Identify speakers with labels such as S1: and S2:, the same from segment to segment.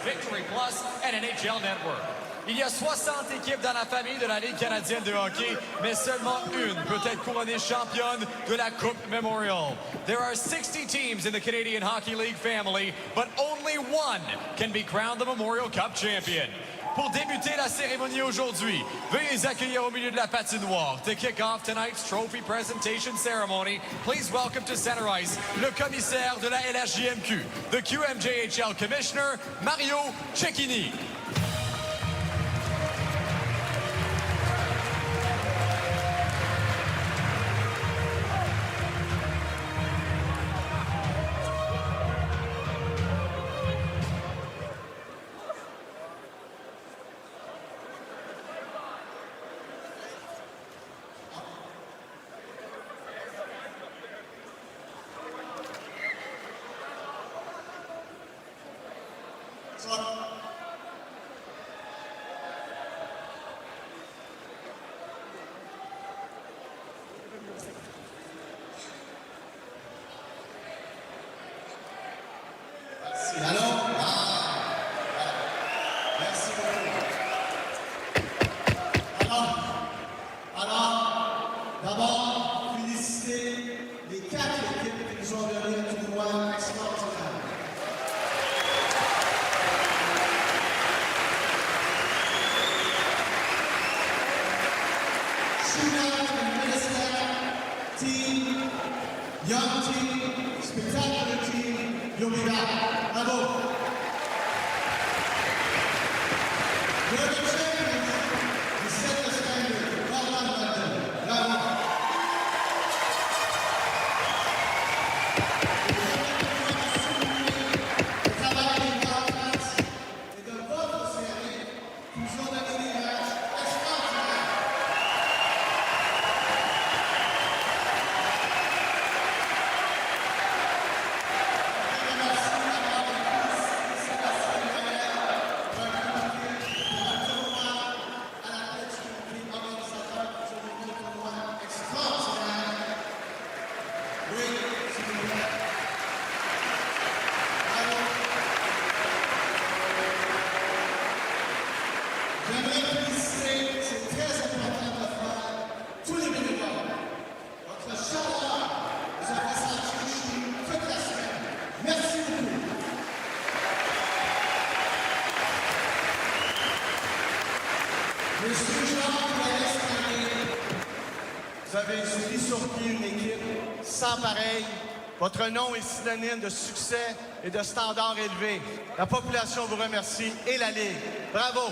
S1: Victory Plus and NHL Network. Il y a 60 équipes dans la famille de la Ligue canadienne de hockey, mais seulement une peut être couronnée championne de la Coupe Memorial. There are 60 teams in the Canadian Hockey League family, but only one can be crowned the Memorial Cup champion. Pour débuter la cérémonie aujourd'hui, veuillez les accueillir au milieu de la patinoire. To kick off tonight's trophy presentation ceremony, please welcome to center ice le commissaire de la LHJMQ, the QMJHL Commissioner, Mario Cecchini.
S2: D'abord, féliciter les 4 équipes qui nous ont donné un tournoi extraordinaire. Shootout and Minister, team, young team, spectacular team, you'll be back. Bravo! You're the champions. You set the standard. Well done, London. Bravo! J'aimerais féliciter, c'est très important de le faire, tous les bénévoles. Votre chaleur nous a fait sentir chez nous toute la semaine. Merci beaucoup. Monsieur Jean-Pierre, vous avez mis sur pied une équipe sans pareil. Votre nom est synonyme de succès et de standards élevés. La population vous remercie et la Ligue. Bravo!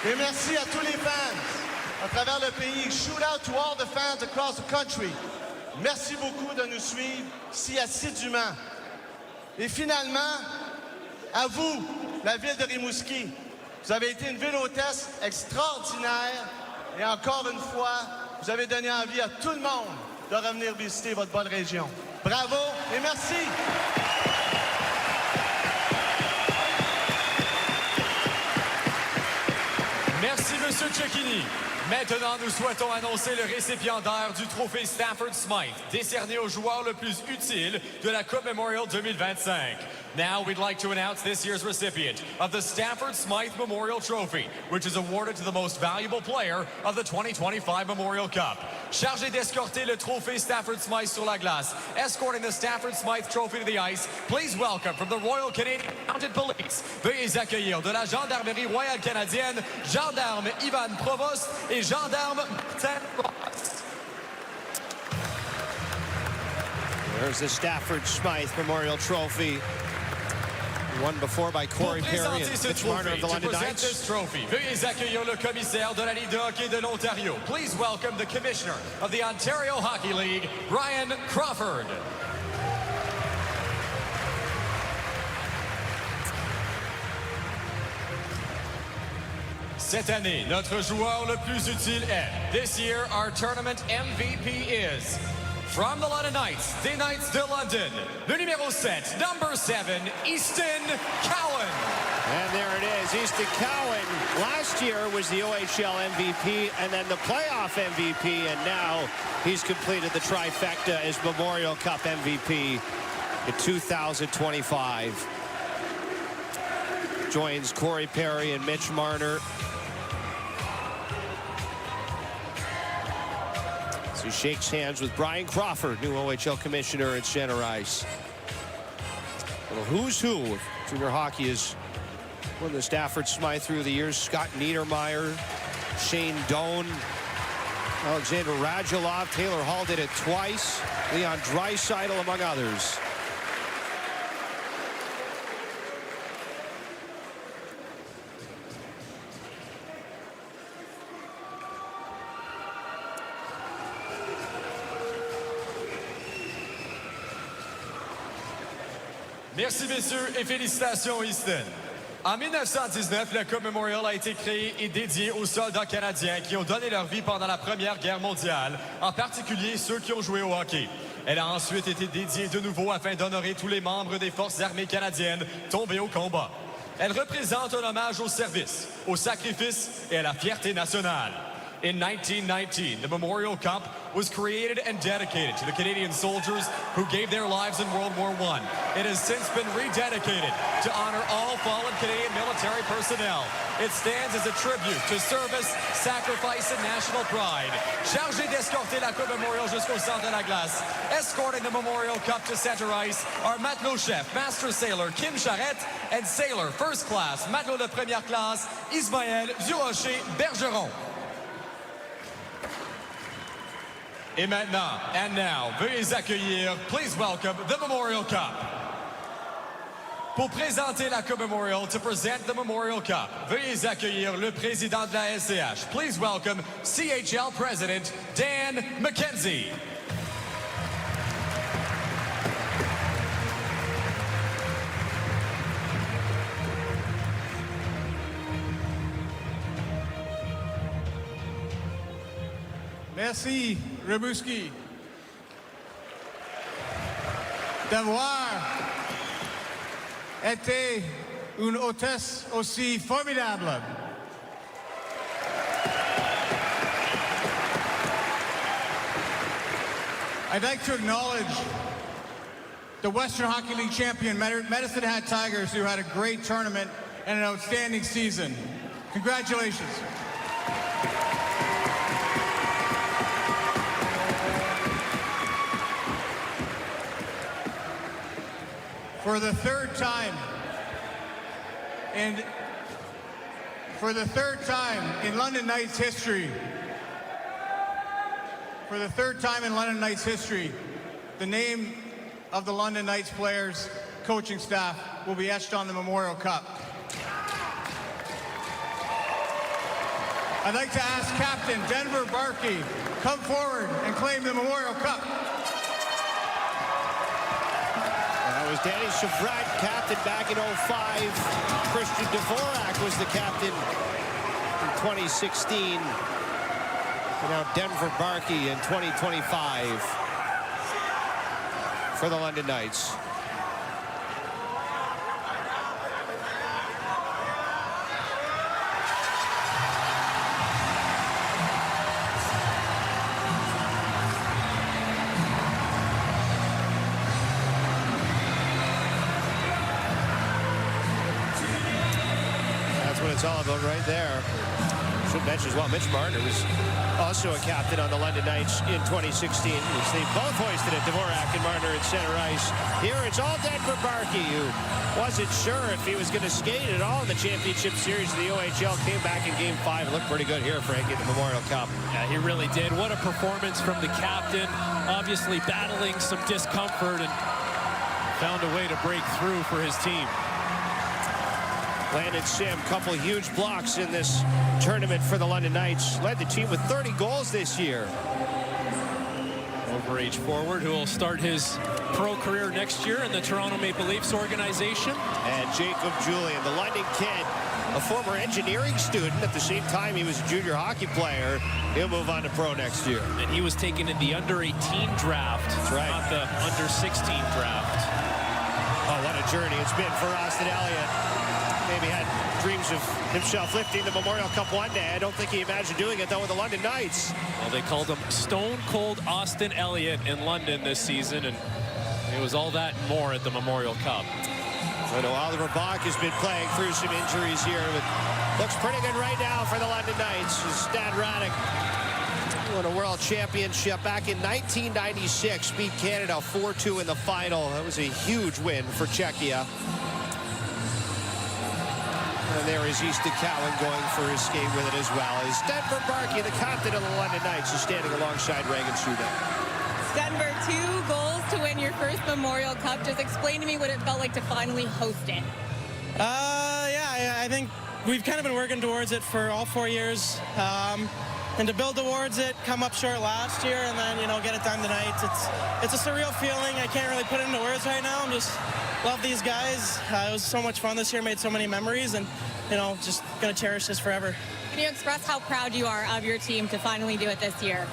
S2: Et merci à tous les fans à travers le pays. Shout out to all the fans across the country. Merci beaucoup de nous suivre si assidûment. Et finalement, à vous, la ville de Rimouski. Vous avez été une ville hôtesse extraordinaire. Et encore une fois, vous avez donné envie à tout le monde de revenir visiter votre bonne région. Bravo et merci!
S1: Merci, M. Cecchini. Maintenant, nous souhaitons annoncer le récipiendaire du trophée Stafford Smythe, décerné au joueur le plus utile de la Coupe Memorial 2025. Now, we'd like to announce this year's recipient of the Stafford Smythe Memorial Trophy, which is awarded to the most valuable player of the 2025 Memorial Cup. Chargé d'escorter le trophée Stafford Smythe sur la glace, escorting the Stafford Smythe Trophy to the ice, please welcome from the Royal Canadian Mounted Police, veuillez accueillir de la Gendarmerie royale canadienne, gendarme Ivan Provost et gendarme Martin Ross.
S3: There's the Stafford Smythe Memorial Trophy. Won before by Corey Perry and Mitch Marner of the London Knights.
S1: This trophy, veuillez accueillir le commissaire de la Ligue de hockey de l'Ontario. Please welcome the commissioner of the Ontario Hockey League, Brian Crawford. Cette année, notre joueur le plus utile est. This year, our tournament MVP is. From the London Knights, the Knights de London, le numéro 7, number 7, Easton Cowan.
S3: And there it is, Easton Cowan. Last year was the OHL MVP and then the playoff MVP, and now he's completed the trifecta as Memorial Cup MVP. in 2025. Joins Corey Perry and Mitch Marner. So he shakes hands with Brian Crawford, new OHL commissioner at center ice. Little who's who of junior hockey is won the Stafford Smythe through the years. Scott Niedermeyer, Shane Doan, Alexander Radulov, Taylor Hall did it twice, Leon Draisaitl among others.
S1: Merci, messieurs, et félicitations, Easton. En 1919, le Cup Memorial a été créé et dédié aux soldats canadiens qui ont donné leur vie pendant la Première Guerre mondiale, en particulier ceux qui ont joué au hockey. Elle a ensuite été dédiée de nouveau afin d'honorer tous les membres des forces armées canadiennes tombés au combat. Elle représente un hommage au service, au sacrifice et à la fierté nationale. In 1919, the Memorial Cup was created and dedicated to the Canadian soldiers who gave their lives in World War I. It has since been rededicated to honor all fallen Canadian military personnel. It stands as a tribute to service, sacrifice, and national pride. Chargé d'escorter la Coupe Memorial jusqu'au centre de la glace, escorting the Memorial Cup to center ice are matelot chef, master sailor Kim Charette, and sailor first class, matelot de première classe, Ismaël Durocher-Bergeron. Et maintenant, and now, veuillez accueillir, please welcome the Memorial Cup. Pour présenter la Coupe Memorial, to present the Memorial Cup, veuillez accueillir le président de la SCH. Please welcome CHL President Dan McKenzie.
S4: Merci, Rimouski, d'avoir été une hôtesse aussi formidable. I'd like to acknowledge the Western Hockey League champion Medicine Hat Tigers, who had a great tournament and an outstanding season. Congratulations. For the third time in London Knights history, the name of the London Knights players, coaching staff will be etched on the Memorial Cup. I'd like to ask Captain Denver Barkey, come forward and claim the Memorial Cup.
S3: That was Danny Chevrat, captain back in 05. Christian Dvorak was the captain in 2016. And now Denver Barkey in 2025 for the London Knights. It's all about right there. Should mention as well, Mitch Marner was also a captain on the London Knights in 2016. They both hoisted it, Dvorak and Marner at center ice. Here it's all Denver Barkey, who wasn't sure if he was going to skate at all in the championship series of the OHL. Came back in Game 5. It looked pretty good here, Frankie, at the Memorial Cup.
S5: Yeah, he really did. What a performance from the captain. Obviously battling some discomfort and found a way to break through for his team.
S3: Landon Sim, couple huge blocks in this tournament for the London Knights. Led the team with 30 goals this year.
S5: Overage forward who will start his pro career next year in the Toronto Maple Leafs organization.
S3: And Jacob Julian, the London kid, a former engineering student. At the same time, he was a junior hockey player. He'll move on to pro next year.
S5: And he was taken in the under-18 draft.
S3: That's right.
S5: Not the under-16 draft.
S3: Oh, what a journey it's been for Austin Elliott. Maybe had dreams of himself lifting the Memorial Cup one day. I don't think he imagined doing it, though, with the London Knights.
S5: Well, they called him Stone Cold Austin Elliott in London this season, and It was all that and more at the Memorial Cup.
S3: I know Oliver Bach has been playing through some injuries here, but looks pretty good right now for the London Knights. Stan Radek won a world championship back in 1996, beat Canada 4-2 in the final. That was a huge win for Czechia. And there is Easton Cowan going for his skate with it as well. As Denver Barkey, the captain of the London Knights, is standing alongside Reagan Subban.
S6: Denver, 2 goals to win your first Memorial Cup. Just explain to me what it felt like to finally host it.
S7: Yeah, I think we've kind of been working towards it for all 4 years. And to build towards it, come up short last year, and then, get it done tonight. It's a surreal feeling. I can't really put it into words right now. I'm just love these guys. It was so much fun this year, made so many memories, and, just going to cherish this forever.
S6: Can you express how proud you are of your team to finally do it this year?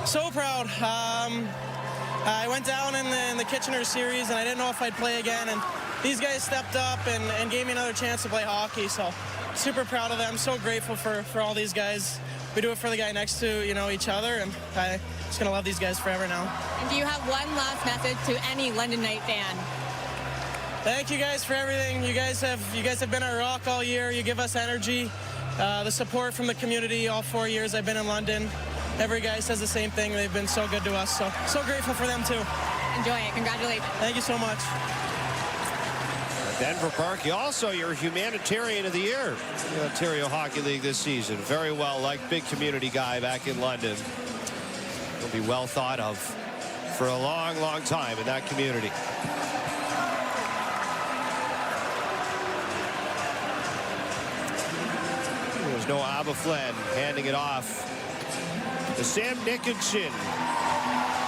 S7: So proud. I went down in the Kitchener series, and I didn't know if I'd play again, and these guys stepped up and gave me another chance to play hockey, so super proud of them. So grateful for all these guys. We do it for the guy next to, each other, and I'm just going to love these guys forever now.
S6: And do you have one last message to any London Knight fan?
S7: Thank you guys for everything. You guys have been our rock all year. You give us energy. The support from the community all 4 years I've been in London. Every guy says the same thing. They've been so good to us, so grateful for them too.
S6: Enjoy it. Congratulations.
S7: Thank you so much.
S3: Denver Barkey, also your humanitarian of the year in the Ontario Hockey League this season. Very well liked, big community guy back in London. Will be well thought of for a long, long time in that community. There's no Abba Flynn handing it off to Sam Nickinson,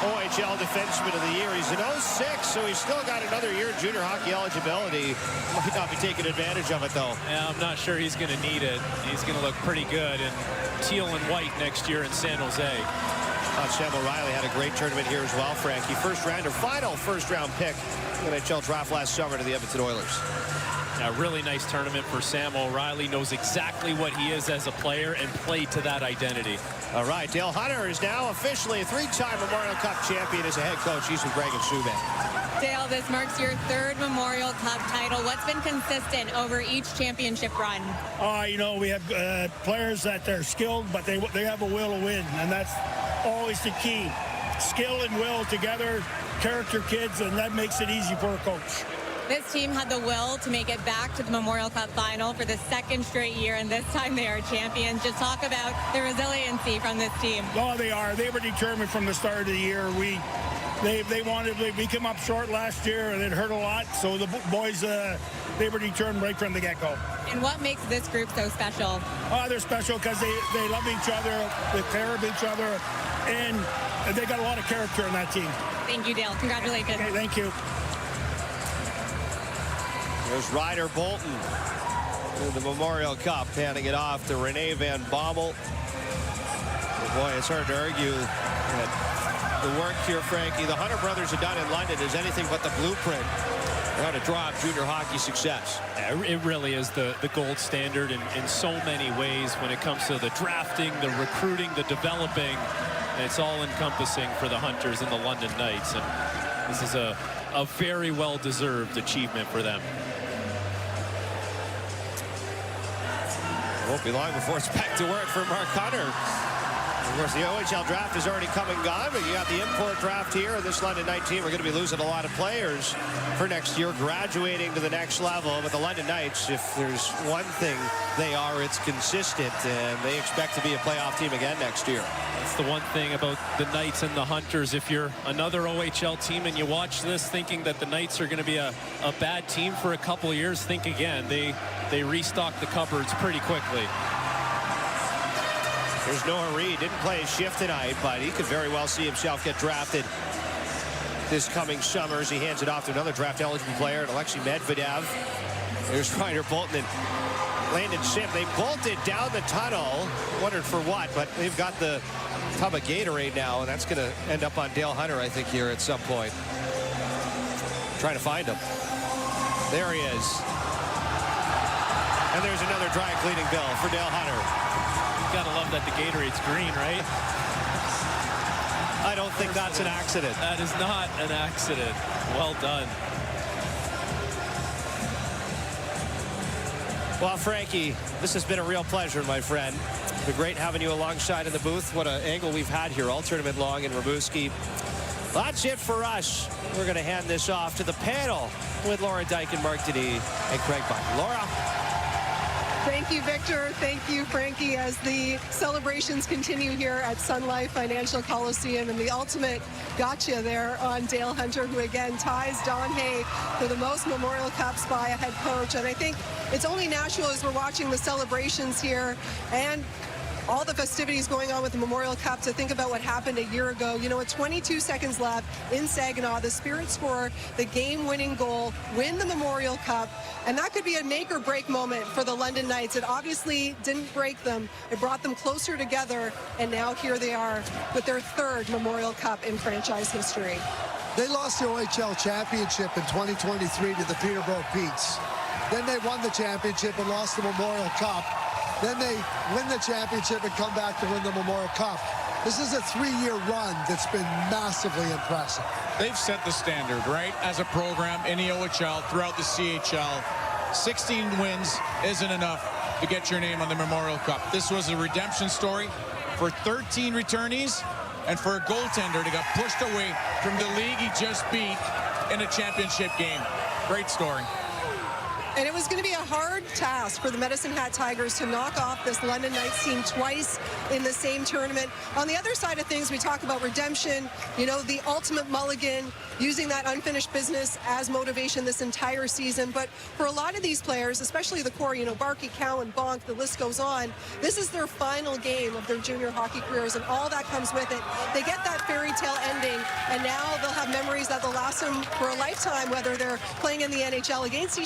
S3: OHL Defenseman of the Year. He's an 06, so he's still got another year of junior hockey eligibility. Might not be taking advantage of it, though.
S5: Yeah, I'm not sure he's going to need it. He's going to look pretty good in teal and white next year in San Jose.
S3: Sam O'Reilly had a great tournament here as well, Frankie. Final first-round pick in the NHL draft last summer to the Edmonton Oilers.
S5: A really nice tournament for Sam O'Reilly. Knows exactly what he is as a player and played to that identity.
S3: All right, Dale Hunter is now officially a 3-time Memorial Cup champion as a head coach. He's with Reagan Subban.
S6: Dale, this marks your 3rd Memorial Cup title. What's been consistent over each championship run?
S8: We have players that they're skilled, but they have a will to win, and that's always the key. Skill and will together, character kids, and that makes it easy for a coach.
S6: This team had the will to make it back to the Memorial Cup final for the 2nd straight year, and this time they are champions. Just talk about the resiliency from this team.
S8: Oh, they are. They were determined from the start of the year. We came up short last year, and it hurt a lot. So the boys, they were determined right from the get-go.
S6: And what makes this group so special?
S8: Oh, they're special because they love each other, they care of each other, and they got a lot of character in that team.
S6: Thank you, Dale. Congratulations.
S8: Okay, thank you.
S3: There's Ryder Bolton in the Memorial Cup, handing it off to Rene Van Bommel. Boy, it's hard to argue that the work here, Frankie, the Hunter brothers have done in London is anything but the blueprint for how to draw up junior hockey success.
S5: It really is the gold standard in so many ways when it comes to the drafting, the recruiting, the developing. It's all encompassing for the Hunters and the London Knights. And this is a very well-deserved achievement for them.
S3: It won't be long before it's back to work for Mark Hunter. Of course, the OHL draft has already come and gone, but you got the import draft here. This London Knight team are going to be losing a lot of players for next year, graduating to the next level. But the London Knights, if there's one thing they are, it's consistent, and they expect to be a playoff team again next year.
S5: That's the one thing about the Knights and the Hunters. If you're another OHL team and you watch this thinking that the Knights are going to be a bad team for a couple of years, think again. They restock the cupboards pretty quickly.
S3: There's Noah Reid. Didn't play his shift tonight, but he could very well see himself get drafted this coming summer as he hands it off to another draft-eligible player, Alexei Medvedev. There's Ryder Bolton and Landon Sim. They bolted down the tunnel. Wondered for what, but they've got the tub of Gatorade now, and that's going to end up on Dale Hunter, I think, here at some point. Trying to find him. There he is. And there's another dry cleaning bill for Dale Hunter.
S5: Gotta love that the Gatorade's green, right?
S3: I don't think that's an accident.
S5: That is not an accident. Well done.
S3: Well, Frankie, this has been a real pleasure, my friend. It's been great having you alongside in the booth. What an angle we've had here all tournament long in Rimouski. That's it for us. We're going to hand this off to the panel with Laura Dyke and Mark Denis and Craig Button. Laura.
S9: Thank you, Victor. Thank you, Frankie, as the celebrations continue here at Sun Life Financial Coliseum, and the ultimate gotcha there on Dale Hunter, who again ties Don Hay for the most Memorial Cups by a head coach. And I think it's only natural as we're watching the celebrations here and all the festivities going on with the Memorial Cup to think about what happened a year ago. You know, with 22 seconds left in Saginaw, the Spirit score the game-winning goal, win the Memorial Cup, and that could be a make-or-break moment for the London Knights. It obviously didn't break them. It brought them closer together, and now here they are with their third Memorial Cup in franchise history.
S10: They lost the OHL championship in 2023 to the Peterborough Petes. Then they won the championship and lost the Memorial Cup. Then they win the championship and come back to win the Memorial Cup. This is a 3-year run that's been massively impressive.
S11: They've set the standard, right, as a program in the OHL, throughout the CHL. 16 wins isn't enough to get your name on the Memorial Cup. This was a redemption story for 13 returnees and for a goaltender that got pushed away from the league he just beat in a championship game. Great story.
S9: And it was going to be a hard task for the Medicine Hat Tigers to knock off this London Knights team twice in the same tournament. On the other side of things, we talk about redemption, you know, the ultimate mulligan, using that unfinished business as motivation this entire season. But for a lot of these players, especially the core, you know, Barkey, Cowan, Bonk, the list goes on, this is their final game of their junior hockey careers, and all that comes with it. They get that fairy tale ending, and now they'll have memories that will last them for a lifetime, whether they're playing in the NHL against each